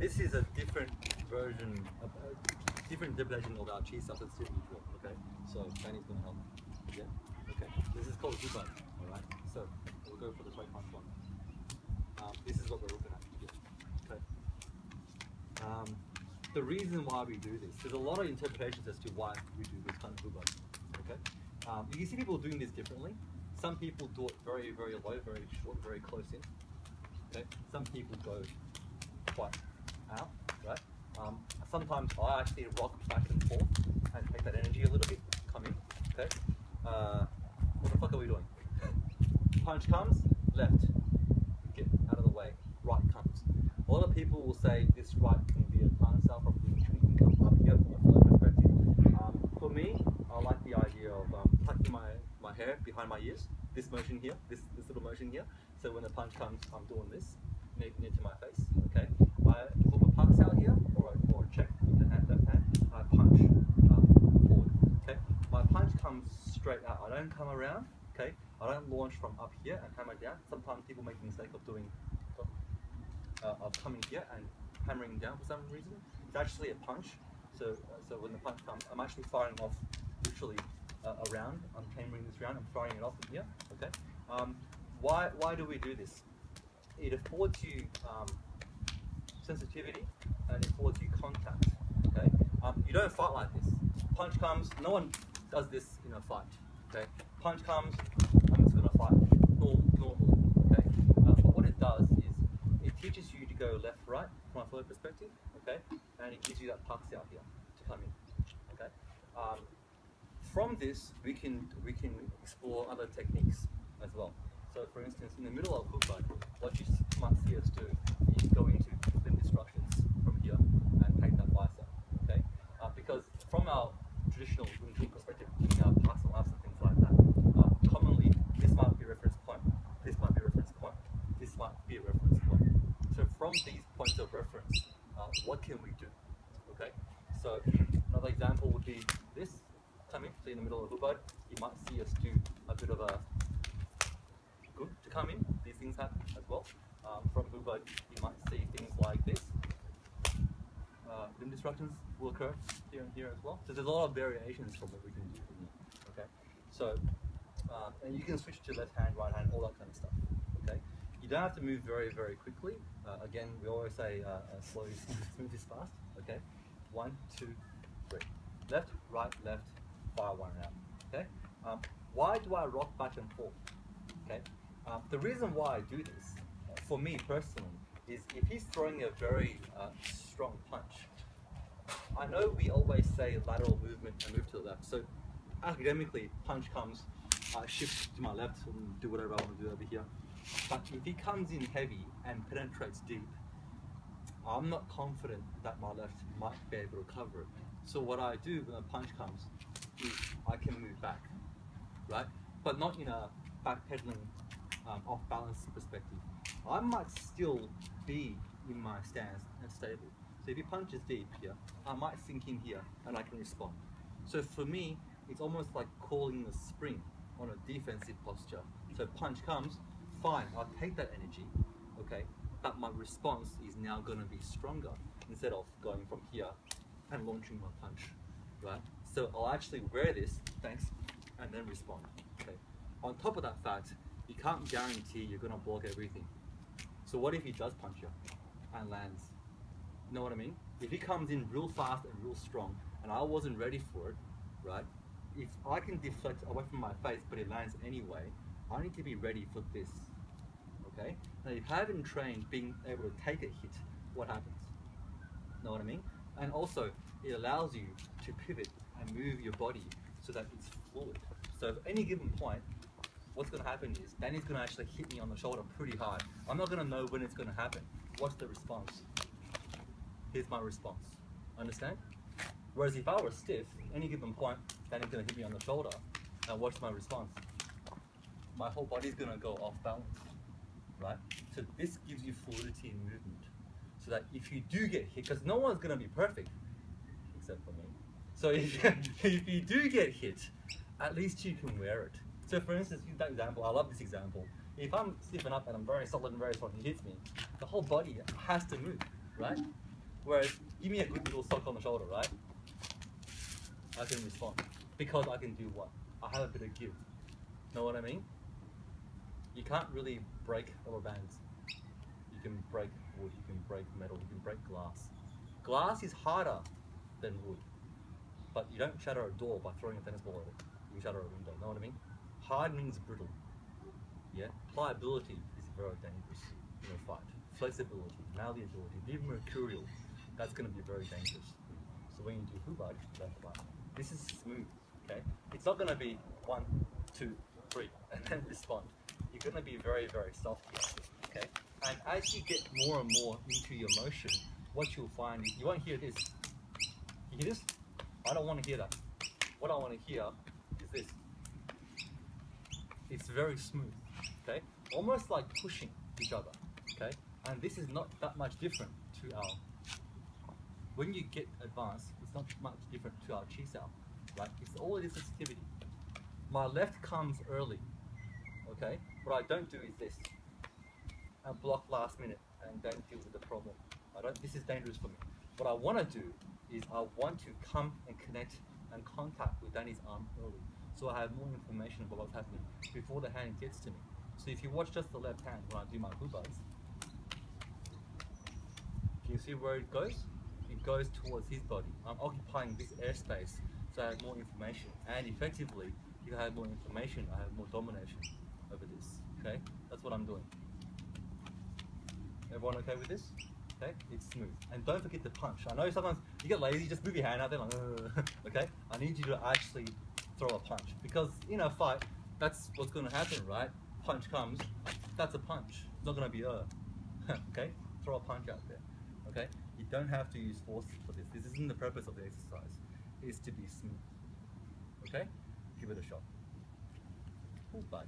this is a different version, different interpretation of our chi sensitivity drill. Okay, so Danny's gonna help. Yeah. Okay. This is called Hubud. All right. So we'll go for the straight punch one. This is what we're looking at. Yeah. Okay. The reason why we do this, there's a lot of interpretations as to why we do this kind of Hubud. Okay. You can see people doing this differently. Some people do it very, very low, very short, very close in. Okay. Some people go quite out, right? Sometimes I actually rock back and forth and take that energy a little bit, come in, okay? What the fuck are we doing? Punch comes, left, get out of the way, right comes. A lot of people will say this right can be a time cell from the you can come up here from a flow perspective. For me, I like the idea of tucking my hair behind my ears, this motion here, this little motion here. So when the punch comes, I'm doing this near to my face, okay? I put my pucks out here, or check with the left hand, I punch forward, okay? My punch comes straight out, I don't come around, okay? I don't launch from up here and hammer down. Sometimes people make the mistake of doing, of coming here and hammering down for some reason. It's actually a punch, so when the punch comes, I'm actually firing off literally around. I'm hammering this round, I'm firing it off from here, okay? Why do we do this? It affords you sensitivity and it affords you contact. Okay, you don't fight like this. Punch comes, no one does this in a fight. Okay, punch comes, I'm just gonna fight normally. Okay, but what it does is it teaches you to go left, right from a flow perspective. Okay, and it gives you that pucks out here to come in. Okay, from this we can explore other techniques as well. So for instance, in the middle of Hubud, what you might see us do is go into limb disruptions from here and take that bicep, okay? Because from our traditional Wing Chun perspective, our past lives and things like that, commonly this might be a reference point, this might be a reference point, this might be a reference point. So from these points of reference, what can we do, okay? So another example would be this, coming, so in the middle of Hubud, you might see us do a bit of a good to come in. These things happen as well. From Hubud, you might see things like this. Limb disruptions will occur here and here as well. So there's a lot of variations from what we can do from here. Okay, so and you can switch to left hand, right hand, all that kind of stuff. Okay, you don't have to move very, very quickly. Again, we always say slow is smooth is fast. Okay, 1, 2, 3, left, right, left, fire one round. Okay, why do I rock back and forth? Okay. The reason why I do this, for me personally, is if he's throwing a very strong punch, I know we always say lateral movement and move to the left. So academically, punch comes, I shift to my left and do whatever I want to do over here. But if he comes in heavy and penetrates deep, I'm not confident that my left might be able to cover it. So what I do when a punch comes is I can move back, right? But not in a backpedaling, off balance perspective. I might still be in my stance and stable. So if he punches deep here, I might sink in here and I can respond. So for me, it's almost like calling a spring on a defensive posture. So punch comes, fine, I'll take that energy, okay, but my response is now going to be stronger instead of going from here and launching my punch, right? So I'll actually wear this, thanks, and then respond, okay? On top of that fact, you can't guarantee you're going to block everything. So what if he does punch you and lands? You know what I mean? If he comes in real fast and real strong and I wasn't ready for it, right? If I can deflect away from my face but it lands anyway, I need to be ready for this, okay? Now if I haven't trained being able to take a hit, what happens? Know what I mean? And also, it allows you to pivot and move your body so that it's fluid. So at any given point, what's going to happen is Danny's going to actually hit me on the shoulder pretty hard. I'm not going to know when it's going to happen. What's the response? Here's my response. Understand? Whereas if I were stiff, any given point, Danny's going to hit me on the shoulder. Now what's my response? My whole body's going to go off balance, right? So this gives you fluidity in movement. So that if you do get hit, because no one's going to be perfect, except for me. So if you do get hit, at least you can wear it. So for instance, use that example, I love this example. If I'm stiffen up and I'm very solid and very strong, he hits me, the whole body has to move, right? Whereas, give me a good little sock on the shoulder, right? I can respond. Because I can do what? I have a bit of give. Know what I mean? You can't really break rubber bands. You can break wood, you can break metal, you can break glass. Glass is harder than wood. But you don't shatter a door by throwing a tennis ball at it. You shatter a window, know what I mean? Hard means brittle. Yeah? Pliability is very dangerous in a fight. Flexibility, malleability, even mercurial, that's going to be very dangerous. So when you do Hubud, that's right. This is smooth, okay? It's not going to be 1, 2, 3, and then respond. You're going to be very, very soft here, okay? And as you get more and more into your motion, what you'll find is you won't hear this. You hear this? I don't want to hear that. What I want to hear is this. It's very smooth, okay? Almost like pushing each other, okay? And this is not that much different to our, when you get advanced, it's not much different to our chi sao, right? It's all this sensitivity. My left comes early, okay? What I don't do is this, and block last minute and don't deal with the problem. This is dangerous for me. What I want to do is I want to come and connect and contact with Danny's arm early, so I have more information about what's happening before the hand gets to me. So if you watch just the left hand when I do my Hubuds, can you see where it goes? It goes towards his body. I'm occupying this airspace, so I have more information. And effectively, if I have more information, I have more domination over this. Okay? That's what I'm doing. Everyone okay with this? Okay? It's smooth. And don't forget to punch. I know sometimes you get lazy, just move your hand out there like, okay? I need you to actually throw a punch. Because in a fight, that's what's going to happen, right? Punch comes, that's a punch. It's not going to be okay? Throw a punch out there. Okay? You don't have to use force for this. This isn't the purpose of the exercise. It is to be smooth. Okay? Give it a shot. Bye.